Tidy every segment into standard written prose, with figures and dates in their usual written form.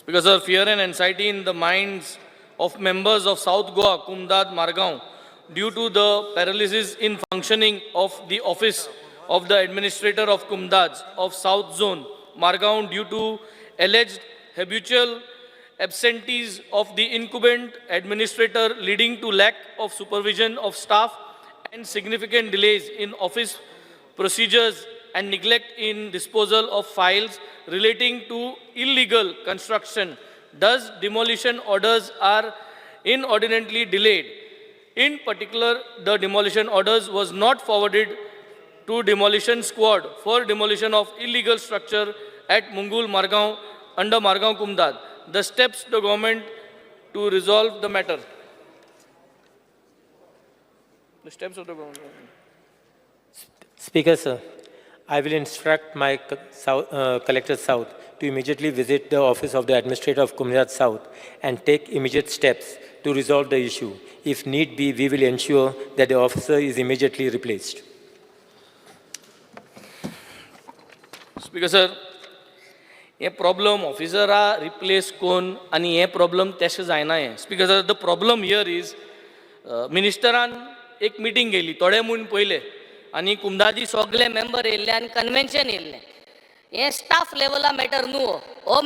because of fear and anxiety in the minds of members of South Goa, Kumdad, Margaon, due to the paralysis in functioning of the office of the administrator of Kumdad of South Zone, Margaon, due to alleged habitual absentees of the incumbent administrator, leading to lack of supervision of staff and significant delays in office procedures and neglect in disposal of files relating to illegal construction. Thus, demolition orders are inordinately delayed. In particular, the demolition orders was not forwarded to demolition squad for demolition of illegal structure at Mungul, Margaon, under Margaon, Kumdad. The steps the government to resolve the matter. The steps of the government. Speaker, sir, I will instruct my Collector South to immediately visit the office of the Administrator of Kumdad South and take immediate steps to resolve the issue. If need be, we will ensure that the officer is immediately replaced. Speaker, sir, a problem officer replace kon ani a problem tesh जायना है. Speaker, sir, the problem here is ministeran एक meeting गेली थोडे म्हूण पहिले आणि कुमदादी सगळे member येयल्ले आनी कन्वेन्शन येयल्ले हे स्टाफ लेवला मॅटर न्हू हो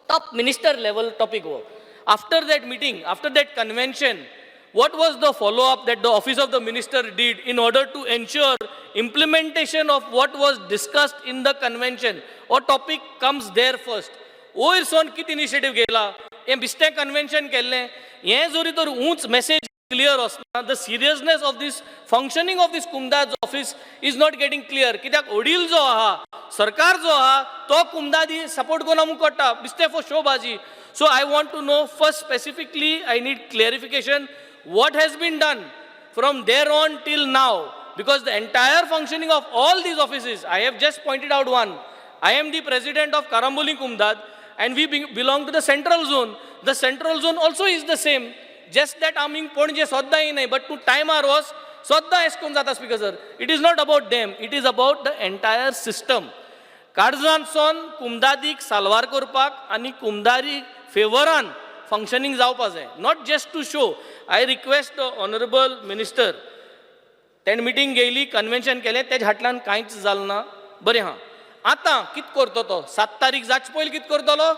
टॉप मिनिस्टर लेवल टॉपिक हो. After that meeting, after that convention, what was the follow-up that the office of the minister did in order to ensure implementation of what was discussed in the convention? Or topic comes there first. ओयर सोन कित initiative घेतला हे बिस्ते convention केल्लें हे जोरी तर उंच message clear असना the seriousness of this functioning of this Kumdad office is not getting clear. कित्याक वडील जो आहा सरकार जो आहा तो कुमदादी सपोर्ट कोना मु करता बिस्ते for शोबाजी. So I want to know first specifically, I need clarification what has been done from there on till now, because the entire functioning of all these offices, I have just pointed out one. I am the president of Karamboli Kumdad and we belong to the central zone. The central zone also is the same. Just that आमी पणजे सोद्दा येनाय, but to time our was सोद्दा एसकोन जाता. Speaker sir, it is not about them, it is about the entire system. काळजांतसून कुमदादीक साल्वार करपाक आनी कुमदारी फेवरान functioning जावपा जाय, not just to show. I request the honorable minister, तेण meeting घेयली convention केलें तेज हाटल्यान कांयच जालें ना. बरें हां, आतां कित करतो तो 7 तारीख जाचे पयलीं कित करतलो,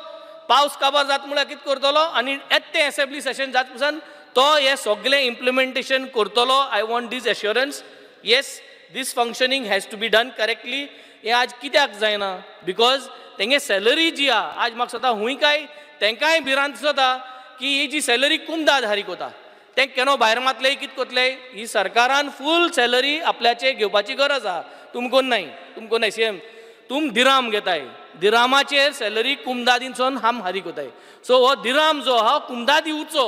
पावस काबार जाता म्हळ्यार कित करतलो आनी येते असेंब्ली सेशन जाता पसून तो हे सगळें इम्प्लिमेंटेशन करतलो. I want this assurance. Yes, this functioning has to be done correctly. हे आज कित्याक जायना, बिकॉज तेंगे सॅलरी जी आहा आज म्हाका स्वता हुंय काय तेंकाय भिरांत दिसता की ही जी सॅलरी कुमदाद हारीक वता तें केन्ना भायर मातले कित कोतले. ही सरकारान फूल सॅलरी आपल्याचे घेवपाची गरज आहा. तुमकोन नाही सीएम, तुम दिराम घेताय, दिरामाचेर सॅलरी कुमदादींसून हाम हारीक वताय. सो हो दिराम जो आहा कुमदादी उचो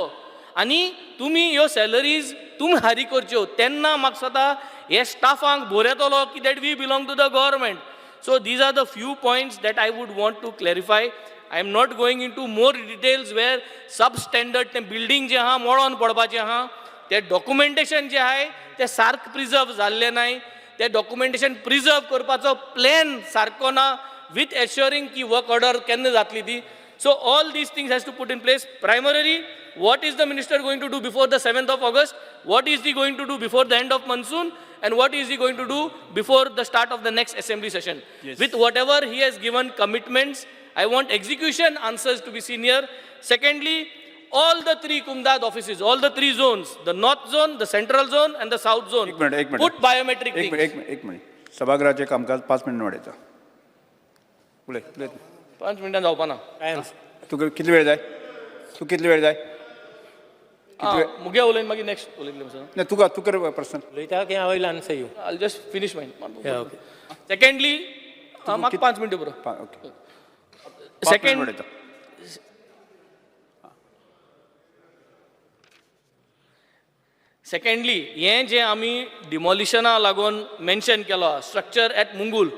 आनी तुमी ह्यो सॅलरीज तुम हारी करच्यो तेन्ना म्हाका स्वता हे स्टाफांक भर येतलो की that we belong to the government. So these are the few points that I would want to clarify. I am not going into more details where substandard ते building जे आहा मोडोन पडपाचें आहा, ते documentation जे आहाय ते सारक प्रिजर्व जाल्लें नाय, ते documentation प्रिजर्व करपाचो प्लॅन सारको ना, with assuring की work order केन्ना जातली ती. So all these things has to put in place. Primarily, what is the minister going to do before the 7th of August? What is he going to do before the end of monsoon? And what is he going to do before the start of the next assembly session? Yes. With whatever he has given commitments, I want execution answers to be seen here. Secondly, all the 3 Kumdad offices, all the 3 zones, the north zone, the central zone and the south zone, एक minute. put biometric things. एक minute सभागृहाचे कामकाज 5 minute वाडयता. उलय 5 मिनिटां जावपा ना. तुका कितले वेळ जाय, तू कितले वेळ जाय मुगे उलयन मागीर नेक्स्ट उलयतले. ना तुका पर्सन उलयता की हांव वयल्यान answer you. I'll just finish mine. Yeah, okay. Secondly, म्हाका 5 मिनिटां पुरो. ओके. Second, secondly, हे जे आमी डिमॉलिशना लागून मेन्शन केलो structure at Mungul,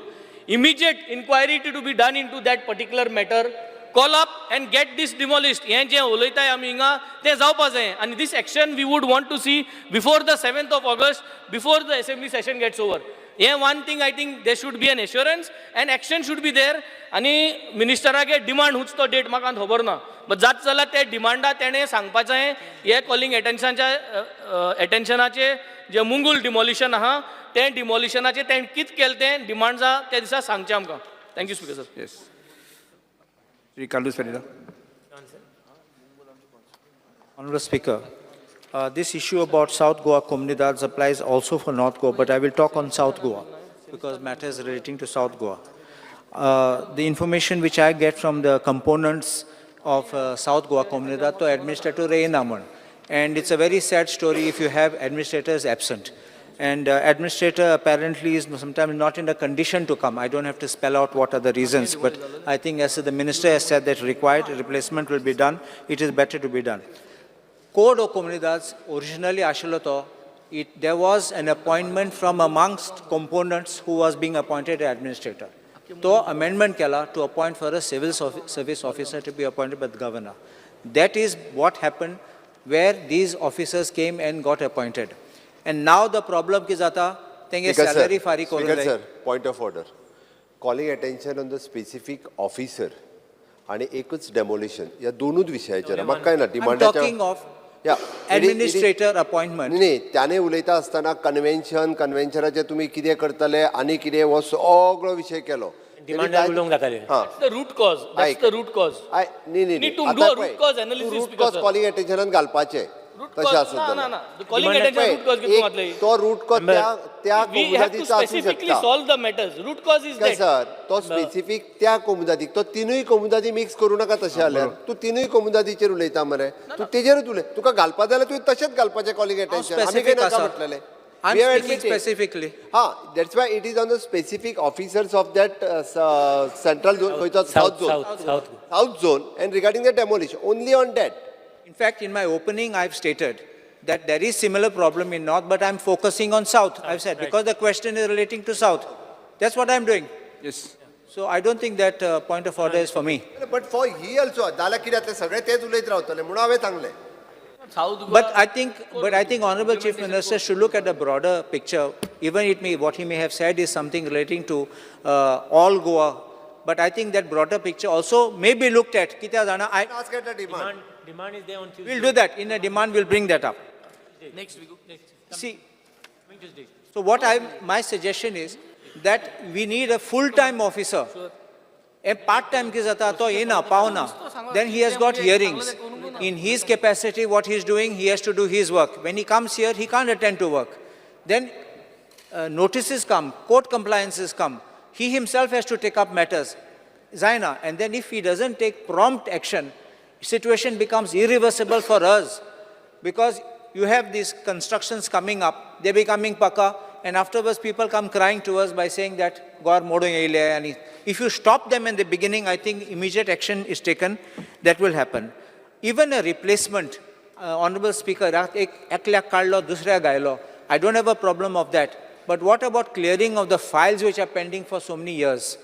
immediate inquiry to be done into that particular matter. Call up and get this demolished. हे जे उलयताय आमी हिंगा ते जावपा जाय. And this action we would want to see before the 7th of August, before the assembly session gets over. हे one thing I think they should be an assurance and action should be there आनी मिनिस्टरागे demand हुच तो date म्हाका खबर ना but जात जाल्यार ते डिमांडा तेणें सांगपाचें हे कॉलिंग एटेन्शनाचे जे मुंगूल डिमॉलिशन आहा तें डिमॉलिशनाचें तेणें कितें केलें तें डिमांड्स आहा त्या दिसा सांगचें आमकां thank you speaker sir yes Shri Carlos Pereira. Honorable Speaker, this issue about South Goa Comunidades applies also for North Goa, but I will talk on South Goa because matters relating to South Goa. The information which I get from the components of South Goa Comunidad to Administrator Naman, and it's a very sad story if you have administrators absent. And administrator apparently is sometimes not in a condition to come. I don't have to spell out what are the reasons, but I think as the minister has said that required replacement will be done, it is better to be done. Code of Comunidades originally ashaloto, there was an appointment from amongst components who was being appointed as administrator. So amendment kela to appoint for a civil service officer to be appointed by the governor. That is what happened where these officers came and got appointed. And now the problem ki jata tenge salary fari koru Speaker sir, point of order. Calling attention on the specific officer आणि एकच demolition या दोनूच विशयाचेर म्हाका काय ना I'm डिमांडाच्या talking of या administrator appointment. न्ही त्याने उलयता आसतना कन्व्हेन्शनाचे तुम्ही कितें करतले आनी कितें हो सगळो विशय केलो डिमांडार उलोवंक जातालें. हां the root cause that's the root cause न्ही Need to do a root cause analysis, root speaker, cause sir. Calling अटेन्शनान घालपाचे root तशें cause आसत ना जाल्यार. ना the calling attention root cause कितून घातले तो रूट कॉज त्या we have to कोमुदादीचो आसूं specifically शकता solve the matters root cause is काय that सर तो स्पेसिफीक त्या कोमुदादीक तो तिनूय कोमुदादी मिक्स करूं नाका तशें जाल्यार तूं तिनूय कोमुदादीचेर उलयता मरे तूं तेजेरूच उलय तुका घालपा जाल्यार तुवें तशेंच घालपाचें कॉलिंग अटेन्शन आमी कितें specific नाका आसा. म्हटलेलें I'm We have speaking admitted. specifically. That's why it is on the specific officers of that central zone, south zone, and regarding the demolition, only on that. In fact, in my opening, I've stated that there is similar problem in North, but I'm focusing on South. I've said, because the question is relating to South. That's what I'm doing. Yes So I don't think that point of order is for me. But for he also, जाल्यार कितें जातलें सगळे तेच उलयत रावतले म्हणून हांवें सांगलें. South Goa But I think Honorable Chief Minister should look at the broader picture. Even what he may have said is something relating to all Goa. But I think that broader picture also may be looked at. Kitya jana, Ask at the demand. Demand is there on Tuesday. we'll do that. In a demand, we'll bring that up. next week See, so my suggestion is that we need a full-time officer. A part-time ki jata to ena pauna. Then he has got hearings. In his capacity, what he is doing, he has to do his work. When he comes here, he can't attend to work. Then notices come, court compliances come. He himself has to take up matters. Zaina, and then if he doesn't take prompt action, situation becomes irreversible for us. Because you have these constructions coming up, they're becoming paka, and afterwards people come crying to us by saying that, Gaur modong aile, and if you stop them in the beginning, I think immediate action is taken, that will happen. Even a replacement, Honorable Speaker, ek lakh kadlo, dusra gailo, I don't have a problem of that. But what about clearing of the files which are pending for so many years?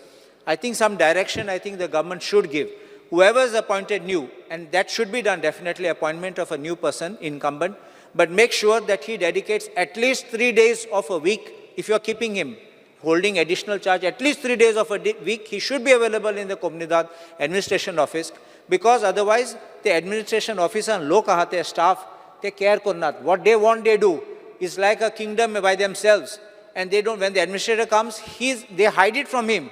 I think some direction, I think the government should give. Whoever is appointed new, and that should be done, definitely appointment of a new person, incumbent, but make sure that he dedicates at least 3 days of a week, if you're keeping him, holding additional charge, at least 3 days of a week, he should be available in the Comunidad Administration Office, because otherwise, the administration officer and low kahate staff, they care kurnat. What they want, they do. It's like a kingdom by themselves. And they don't, when the administrator comes, they hide it from him.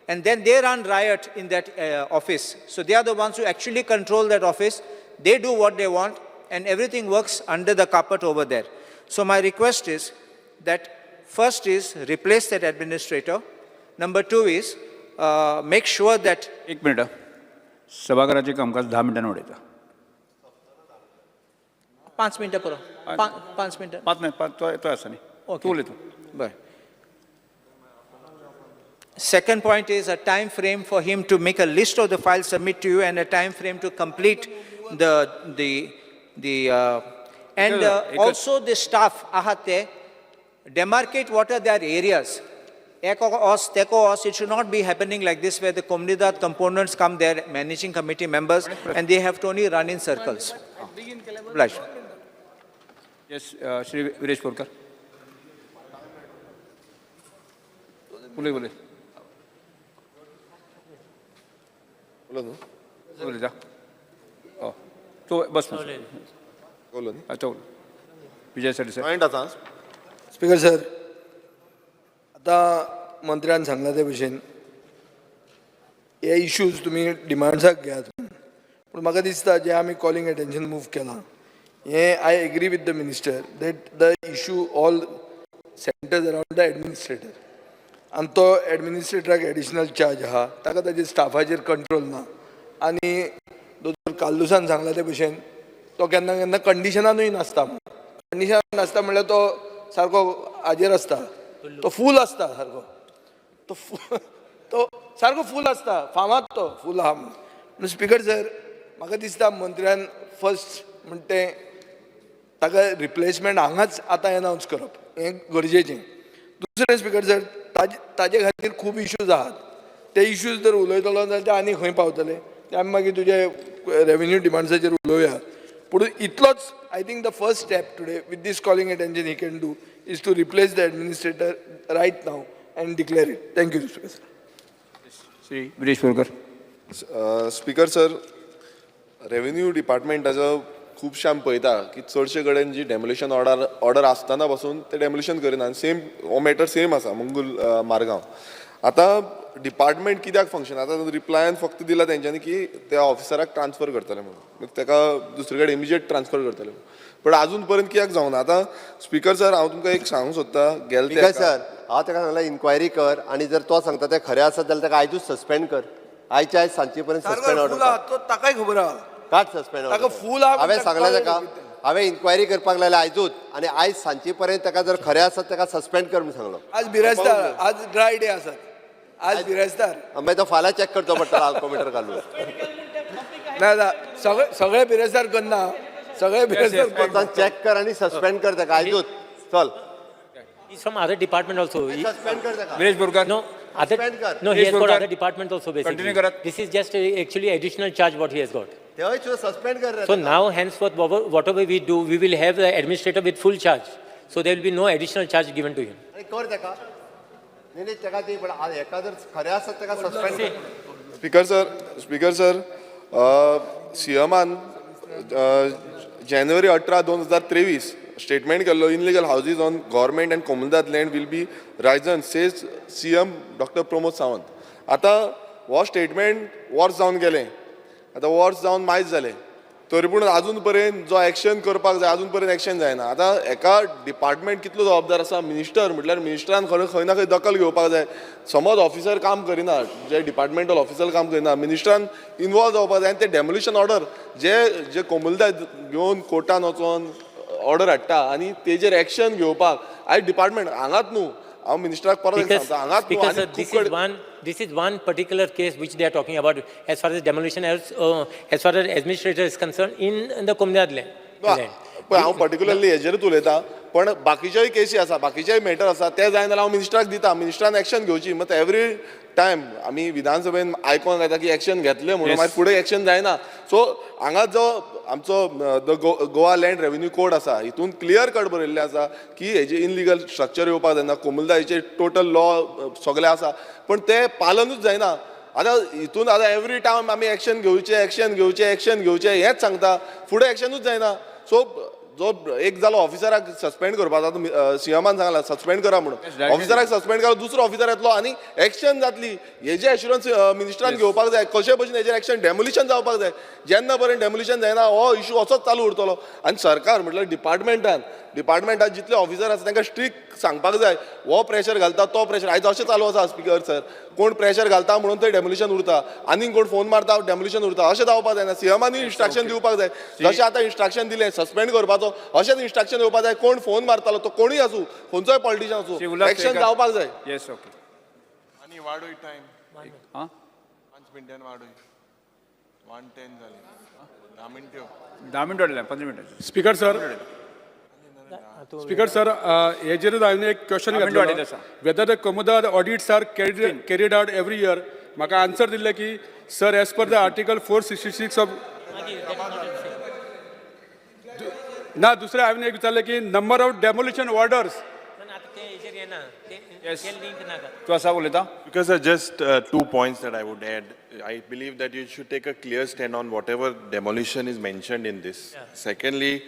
And then they run riot in that office. So they are the ones who actually control that office. They do what they want, and everything works under the carpet over there. So my request is that first is replace that administrator. Number 2 is make sure that... एक minute सभागृहाचे कामकाज 10 मिनिटांनी वाढायचं 5 मिनिटं पुरो 5 मिनिटं 5 नाही 5 तो असं नाही Okay. Tu उलयतो Bye. Second point is a time frame for him to make a list of the files, submit to you, and a time frame to complete also the staff ahate demarcate what are their areas. Eko-os, teko-os, it should not be happening like this where the Comunidad components come there, managing committee members, and they have to only run in circles. Blush. Yes Shri Viresh korkar बोले बोला न्हू बोले जा तो बस बोला न्ही अच्छा विजय Sardesai point आसा स्पीकर सर आता मंत्र्यान सांगला ते भशेन हे इश्यूज तुम्ही डिमांड्साक घेयात पूण म्हाका दिसता जे आमी कॉलिंग अटेन्शन मूव केलां हे I agree with the minister that the issue all centres around the administrator आनी तो एडमिनिस्ट्रेटराक एडिशनल चार्ज आहा ताका ताजे स्टाफाचेर कंट्रोल ना आनी दोतोर काल्लुसान सांगला ते भशेन तो केन्ना केन्ना कंडिशनानूय नासता कंडिशन नासता म्हणल्यार तो सारको हाजेर आसता तो फूल आसता सारको तो सारको फूल आसता फामाद तो फूल आहा म्हणून स्पीकर सर म्हाका दिसता मंत्र्यान फर्स्ट म्हणटा तें ताका रिप्लेसमेंट हांगाच आतां अनावन्स करप हें गरजेचें दुसरें स्पीकर सर ताजे खातीर खूब इश्यूज आहात ते इश्यूज जर उलयतलो जाल्यार ते आनी खंय पावतले ते आमी मागीर तुजे रेव्हेन्यू डिमांड्साचेर उलोवया पूण इतलोच I think the first step today with this calling attention he can do is to replace the administrator right now and declare it thank you speaker sir Shri Viresh Borkar speaker sir revenue डिपार्टमेंटाचो खुबशे आमी पळयता की चडशे कडेन जी डेमोलिशन ऑर्डर आसतना पासून ते डेमोलिशन करिना आनी सेम हो मॅटर सेम आसा मंगूल मारगांव आतां डिपार्टमेंट कित्याक फंक्शन आतां रिप्लायन फक्त दिला तेंच्यांनी की त्या ऑफिसराक ट्रान्सफर करतले म्हणून ताका दुसरे कडेन इमिजिएट ट्रान्सफर करतले पण अजून पर्यंत कित्याक जावना आतां स्पीकर सर हांव तुमकां एक सांगूंक सोदता स्पीकर सर हांव ताका सांगला इन्क्वायरी कर आनी जर तो सांगता ते खरें आसत जाल्यार ताका आयजूच सस्पेंड कर आयच्या आयज सांजचे पर्यंत सस्पेंड ऑर्डर तो ताकाय खबर आहा काट सस्पेंड ताका full आहा हांवें पण सांगलें ताका ताका हांवें इन्क्वायरी करपाक लायल्या आयजूच आनी आयज सांजचे पर्यंत ताका जर खरें आसत ताका सस्पेंड कर म्हणून सांगलो आज बिराजदार आज ड्राय डे आसात आज बिराजदार मागीर तो फाल्यां चॅक करचो पडटलो अल्कोमिटर घालून ना सगळे बिराजदार करना सगळे बिराजदार चॅक कर आनी सस्पेंड कर ताका आयजूच चल He's from other department also. Suspend कर ताका Viresh Borkar No, other, Suspend kar. no, he Please, has got Gurkar. other department also basically. Continue karat. This is just actually additional charge what he has got. थंय सुद्दां suspend कर रे So ताका. now henceforth whatever we do, we will have the administrator with full charge. So there will be no additional charge given to him. आनी कर ताका न्ही ताका ती पण हेका जर खरें आसत ताका सस्पेंड कर स्पीकर सर सीएमान जानेवारी 18, 2023 स्टेटमेंट केल्लो illegal houses on government and कोमुनिदाद land will be razed says CM doctor Pramod Sawant आतां हो स्टेटमेंट वर्स जावन गेलें आतां वर्स जावन मायज जालें तरी पूण अजून पर्यंत जो एक्शन करपाक जाय अजून पर्यंत एक्शन जायना आतां एका डिपार्टमेंट कितलो जबाबदार आसा मिनिस्टर म्हटल्यार मिनिस्टरान खंय ना खंय दखल घेवपाक जाय समज ऑफिसर काम करिना जे डिपार्टमेंटल ऑफिसर काम करिना मिनिस्टरान इनवॉल्व जावपाक जाय आनी ते डेमोलिशन ऑर्डर जे कोमुलदाद घेवन कोर्टान वचोन ऑर्डर हाडटा आनी तेजेर एक्शन घेवपाक आयज डिपार्टमेंट हांगाच न्हू हांव मिनिस्टराक परत Because, सांगता हांगाच न्हू because आनी this खूब is one particular case which they are talking about as far as demolition as far as administrator is concerned in the Komunidad land. पळय हांव पर्टिक्युलरली हेजेरूच उलयतां पण बाकीच्याय केसी आसा बाकीचेय मॅटर आसा ते जाय जाल्यार हांव मिनिस्टराक दिता मिनिस्टरान एक्शन घेवची मात एवरी टायम आमी विधानसभेन आयकोंक येता की एक्शन घेतले म्हणून मागीर फुडें एक्शन जायना सो हांगा जो आमचो the Goa land revenue code आसा हितून क्लियर कट बरयल्लें आसा की हेजे इनलिगल स्ट्रक्चर येवपाक जायना कोमुलदादीचे टोटल लॉ सगळे आसा पण ते पालनूच जायना आतां हितून आतां एवरी टायम आमी एक्शन घेवचें हेंच सांगता फुडें एक्शनूच जायना सो जो एक जालो ऑफिसराक सस्पेंड करपाक आतां सीएमान सांगला सस्पेंड करा म्हणून ऑफिसराक सस्पेंड करा दुसरो ऑफिसर येतलो आनी एक्शन जातली हेजे एश्युरन्स मिनिस्टरान घेवपाक जाय कशे भशेन हेजेर एक्शन डेमोलिशन जावपाक जाय जेन्ना पर्यंत डेमोलिशन जायना हो इश्यू असोच चालू उरतलो आनी सरकार म्हटल्यार डिपार्टमेंटान जितले ऑफिसर आसा तांकां स्ट्रिक्ट सांगपाक जाय हो प्रेशर घालता तो प्रेशर आयज अशें चालू आसा स्पीकर सर कोण प्रेशर घालता म्हणून थंय डेमोलिशन उरता आनी कोण फोन मारता डेमोलिशन उरता अशें जावपाक जायना सीएमानी इन्स्ट्रक्शन दिवपाक जाय जशें आतां इन्स्ट्रक्शन दिलें सस्पेंड करपाचो अशेंच इन्स्ट्रक्शन येवपाक जाय कोण फोन मारतालो तो कोणूय आसूं खंयचोय पॉलिटिशियन आसूं एक्शन जावपाक जाय येस ओके आणि वाडोय टाइम हां 5 मिनिटांनी वाडोय 1:10 जाले 10 मिनिटं 10 मिनट वाडले 15 मिनट स्पीकर सर हेजेरूच हांवें एक क्वेश्चन मिनट वाडयले आसा. वेदर द कोमुदाद audits are carried out every year म्हाका आन्सर दिल्ले की sir as per the article 466 of ना दुसरें हांवें एक विचारलें की number of demolition orders Yes. तूं आसा उलयता? Because just 2 points that I would add. I believe that you should take a clear stand on whatever demolition is mentioned in this. Secondly,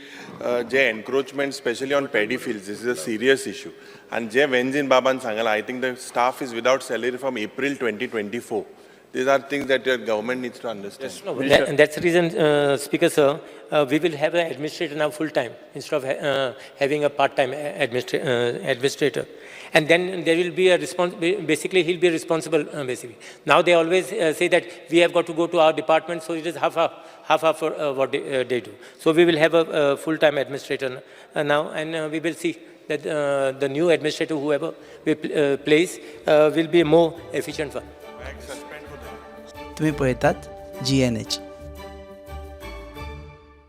जे encroachment, especially on paddy fields, this is a serious issue. And जे Wenzin Baban Sangala, I think the staff is without salary from April 2024. These are things that your government needs to understand. And that's the reason, Speaker Sir, we will have an administrator now full-time instead of having a part-time administrator. And then there will be a basically he'll be responsible basically. Now they always say that we have got to go to our department, so it is half for what they do. So we will have a full-time administrator now, and we will see that the new administrator, whoever we place, will be more efficient for. तुम्ही पळयतात GNH.